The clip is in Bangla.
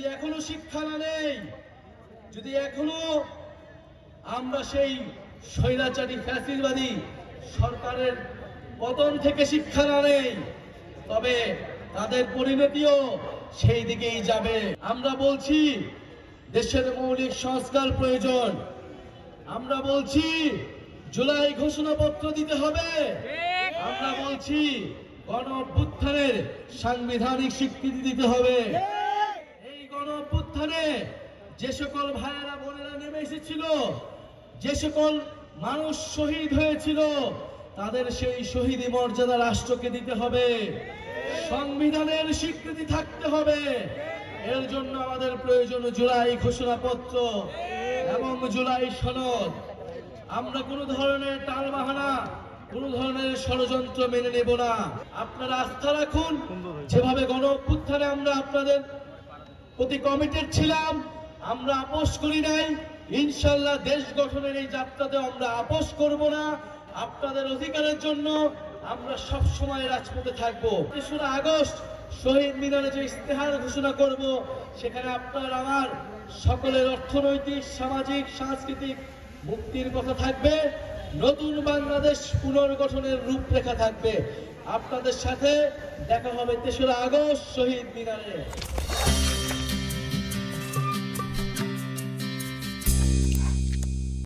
যদি এখনো শিক্ষা না নেই, যদি এখনো আমরা সেই স্বৈরাচারী ফ্যাসিবাদী সরকারের পতন থেকে শিক্ষা না নেই, তবে তাদের পরিণতিও সেই দিকেই যাবে। আমরা বলছি দেশের মৌলিক সংস্কার প্রয়োজন। আমরা বলছি জুলাই ঘোষণাপত্র দিতে হবে। আমরা বলছি গণ অভ্যুত্থানের সাংবিধানিক স্বীকৃতি দিতে হবে। এই গণ অভ্যুত্থানে যে সকল ভাইয়েরা বোনেরা নেমে এসেছিল, যে সকল মানুষ শহীদ হয়েছিল, তাদের সেই শহীদি মর্যাদা রাষ্ট্রকে দিতে হবে। সংবিধানের স্বীকৃতি থাকতে হবে। এর জন্য আমাদের প্রয়োজন জুলাই ঘোষণাপত্র এবং জুলাই সনদ। আমরা কোনো ধরনের টালবাহানা, কোনো ধরনের ষড়যন্ত্র মেনে নেব না। আপনারা আস্থা রাখুন, যেভাবে গণ অভ্যুত্থানে আমরা আপনাদের প্রতি কমিটেড ছিলাম, আমরা আপোষ করি নাই। ইনশাআল্লাহ দেশ গঠনের এই যাত্রাতে আমরা আপোষ করব না। আপনাদের অধিকারের জন্য আমরা সব সময় রাজপথে থাকবো। ৩রা আগস্ট শহীদ মিনারে যে ইস্তেহার ঘোষণা করব, সেখানে আপনার আমার সকলের অর্থনৈতিক, সামাজিক, সাংস্কৃতিক মুক্তির কথা থাকবে। নতুন বাংলাদেশ পুনর্গঠনের রূপরেখা থাকবে। আপনাদের সাথে দেখা হবে ৩রা আগস্ট শহীদ মিনারে।